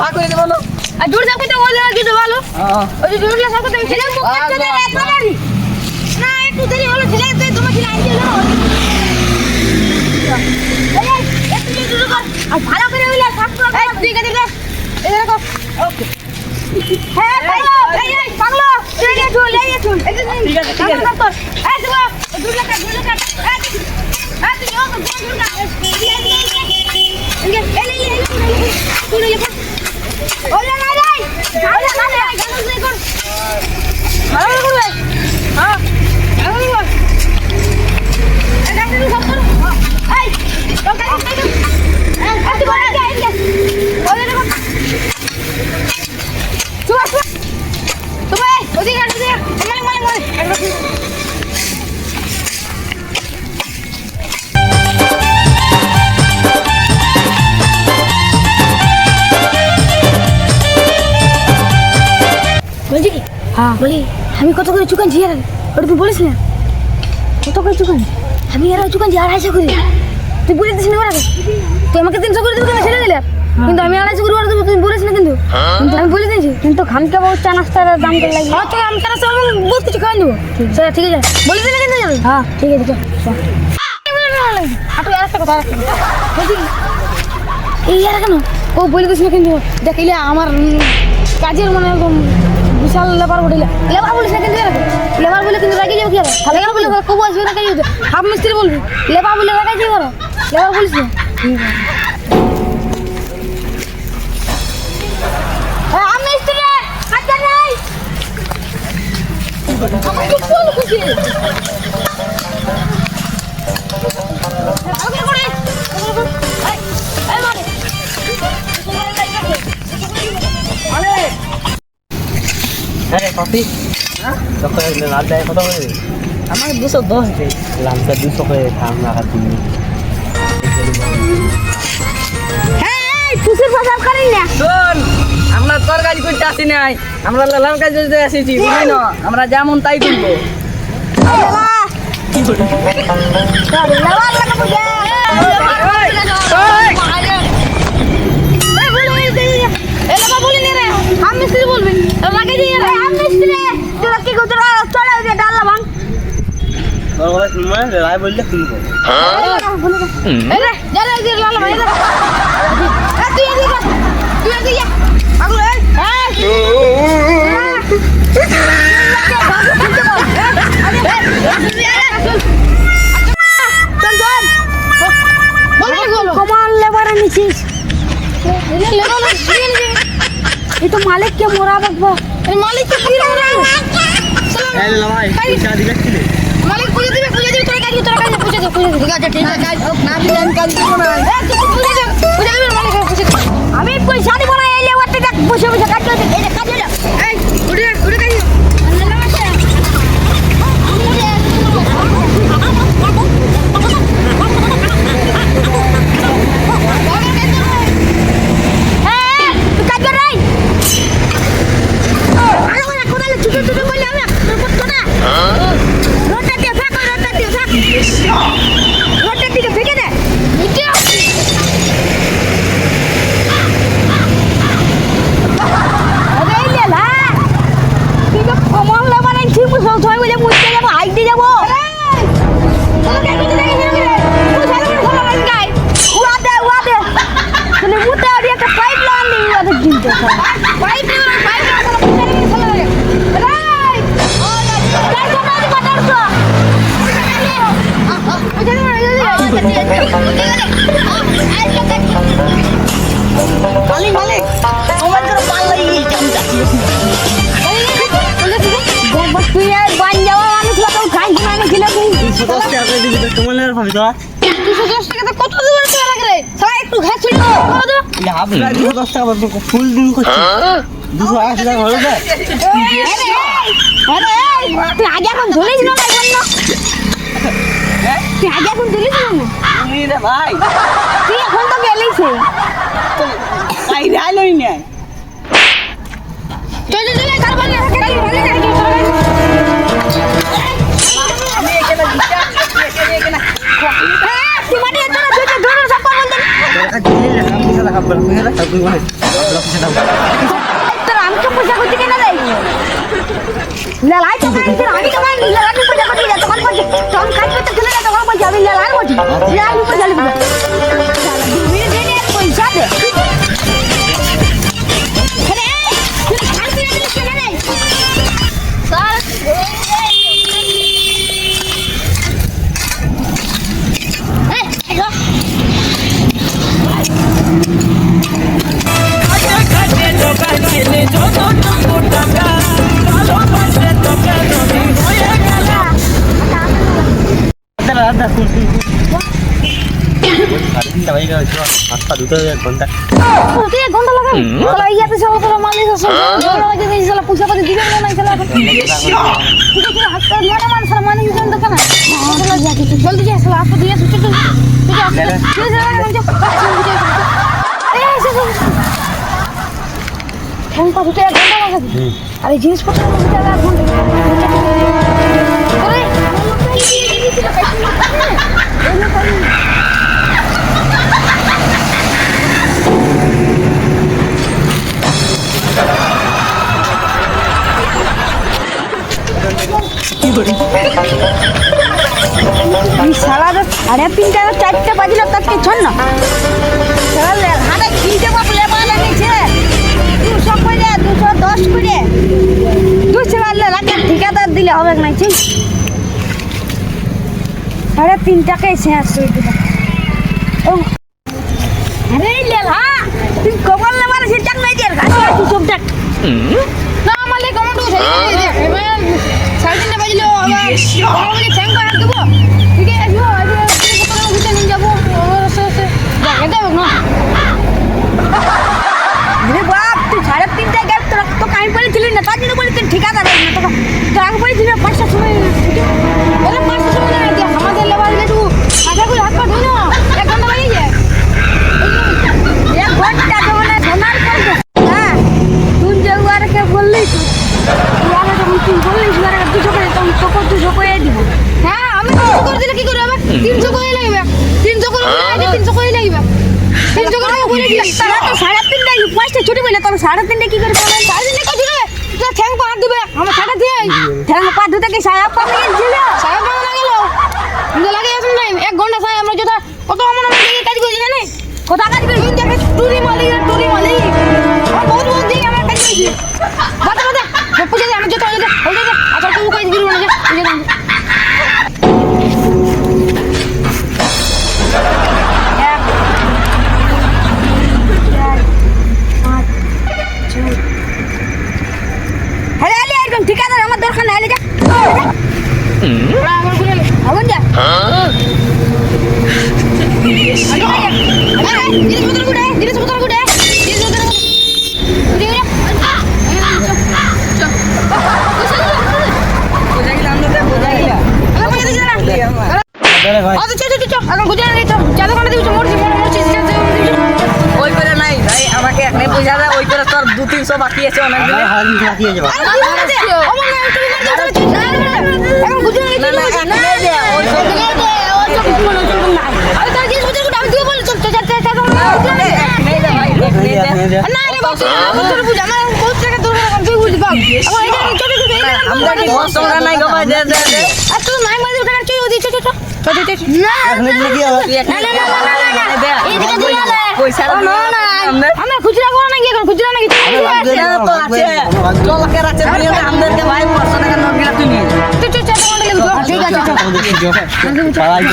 ভাগ করে দেবো না আর দূর যাও কিন্তু ওই দিতে ভালো ওই যে দূরগুলো সব করতে ছেলে মুখ কাটতে না এত বাড়ি না একটু দেরি হলো ছেলে তুই তোমাকে লাইন দিল এই একটু দূর কর আর ভালো করে হইলা সাফ কর ঠিক আছে এই দেখো ওকে হ্যাঁ এই পাগলো তুই লে চল ঠিক আছে এই দেখো দূর লাগা এই তুই ও দূর লাগা ওলে না রে ওলে না রে গান শুনে কর ভালো করে হ্যাঁ ভালো করে এটা তুই সব কর এই তোকে এই তুই বল এই ওলে না চুপ ওদিকে মানে বলছি কি হ্যাঁ বলি আমি কত করে চুকানছি আর ওটা তুই বলিস না কত করে চুকান আমি আর চুকানছি 250 করে তুই বলে দিস না ওরা তুই আমাকে 300 করে দিবি কেন ছেড়ে দিলে কিন্তু আমি 250 করে দেবো তুই বলিস না কিন্তু আমি বলে দিয়েছি কিন্তু খামকে বহুত চা নাস্তার দাম করে লাগবে হ্যাঁ তো আমি কেন সব বহুত কিছু খাওয়াই দেবো ঠিক আছে বলে দিলে কিন্তু যাবে হ্যাঁ ঠিক আছে চল আর তুই আরেকটা কথা বলছি এই আর কেন ও বলে দিস না কিন্তু দেখিলে আমার কাজের মনে বিশাল লেবার উঠিলে লেবার বলিস না কিন্তু লেবার বলে কিন্তু রাখি যাবো কি আর লেবার বলে কবু আসবে রাখি যাবে হাফ মিস্ত্রি বলবি লেবার বলে রাখাই যাবো লেবার বলিস না হাফ মিস্ত্রি কাজে নাই আমার কি কোন খুশি ওকে করে এই মানে আরে হ্যাঁ কফি হ্যাঁ রাত দেয় কত করে আমার 210 দে লামটা 200 করে থাম না হাত দিই হ্যাঁ খুশির ফসল করি না শোন আমরা তরকারি করতে আসি নাই আমরা লাল কাজ করতে আসিছি বুঝলি না আমরা যেমন তাই করবো কি বলি লেবার লাগা বুঝে এলাকা বলি না রে হাম মিস্ত্রি বলবেন লাগে যে হাম মিস্ত্রি তোরা কি করতে চলে যে ডাল ভাঙ তোর কথা শুনবে রায় বললে শুনবো এই রে যারা যে লাল ভাই রে তুই এদিকে আগু এই কমান লেবার আনিছিস ये तो मालिक के मोरा बकवा अरे मालिक के फिर मोरा এই লে ভাই পয়সা দিবে কি मालिक पूछे दिबे पूछे पूछे दे ठीक है ठीक है काज नाम ध्यान कर दो ना तू पूछे दे मालिक पूछे আমি পয়সা দিব না এই লেবারটা দেখ বসে বসে কাজ করতে এই কাজ হলো এই উড়ে কাজ আল্লাহ মাশা ফুল দিন করছি 280 টাকা হলো দে আরে তুই আগে এখন ধরিস না তুই আগে এখন ধরিস না নি রে ভাই তুই এখন তো গেলিছে তাই রাইলই না চল কারবার না আমি এখানে দিচ্ছি এখানে তুই মানে এত ধরে সব বলতে টাকা দিলে আমি টাকা বলে তুই না তুই বলে তোর আমি তো পয়সা করতে কেন দেই লাই তো আমি তো লাই পয়সা করতে যা তখন পয়সা তখন কাজ করতে চলে যা তখন পয়সা আমি লাই বলছি লাই পয়সা লিখবে তুমি দে দে পয়সা দে আরে তুই খালি দিলে কেন দেই স্যার হাতটা দুটো ঘন্টা ঘন্টা লাগাই তাহলে ইয়াতে চলো তোরা মালিক আছে লাগে দিই চলো পয়সা পাতি দিবেন না চলো হাতটা মানে মানুষ মানে দিবেন তো কেন চলো যা কিছু জলদি যা চলো আসো দিয়ে আসো চলো ঠিক আছে ঘন্টা দুটো এক ঘন্টা লাগাবি আর এই জিনিসপত্র দুটো এক ঘন্টা সারা সাড়ে তিনটা চারটে বাজিল তাকে ছন না হাতে তিনটে বাপ লেবা লাগিয়েছে 200 করে 210 করে 200 লাগে ঠিকাদার দিলে হবে না ঠিক সাড়ে তিনটাকে শেষ হয়ে দিল আরে লেলা তুই কবল লেবার সেটা নাই যে গাছ তুই সব দেখ না মালে কমেন্ট করে এবার সাড়ে তিনটা বাজলো আবার বড় ঠ্যাং করে দেবো ঠিক আছে আসবো ভিতরে নিয়ে যাবো দেখে দেবো না আরে বাপ তুই সাড়ে তিনটায় গেল তোরা তো কামি পড়েছিলি না তার জন্য বলি তুই ঠিকাদার না তোরা তোর আগে পড়েছিলি 5টার সময় বলে 5টার সময় না আমাদের লেবার একটু আধা করে হাত পা ধুই না 1 ঘন্টা লাগে যায় 1 ঘন্টা তো মানে ধনার করবে হ্যাঁ তুই যে ওয়ারকে বললি ইয়ারে যখন তুই বললিস ওয়ারে 200 করে তখন তোকে 200 করে দিব হ্যাঁ আমি 200 করে দিলে কি করে হবে 300 করে লাগবে 300 করে লাগবে 300 করে লাগবে 300 করে বলে দিস তারা তো 3:30টায় 5টা ছুটি বলে তোর 3:30টায় কি করে বলে 3:30টায় কি দিবে তুই ঠ্যাং পা হাত দিবে আমার ছাড়া দিয়ে ঠ্যাং পা ধুতে কি সায়া পা লাগিয়েছিল সায়া পা লাগলো কিন্তু লাগে আসুন না 1 ঘন্টা সায়া আমরা যেটা কত আমরা কাজ করি জানি কত কাজ করি তুই দেখে টুরি মালি আমার বহুত বহুত দিন আমরা কাজ করি বাতা পুজো আমি যেটা হয়ে যা আচ্ছা তুই কাজ দিবি না যা ঠিকাদার আমার দরকার নাই যা আমার বলে আগুন যা জিনিসপত্র গুড়ে ওই করে নাই ভাই আমাকে এখানে পয়সা দেয় ওই করে তোর 200-300 বাকি আছে অনেক দিন বাকি আছে নাই গো ভাই দে পয়সা আমরা খুচরা করো নাকি এখন খুচরা নাকি তো আছে লোকের আছে আমাদেরকে ভাই 500 টাকা নোট দিলা তুমি ঠিক আছে পালাই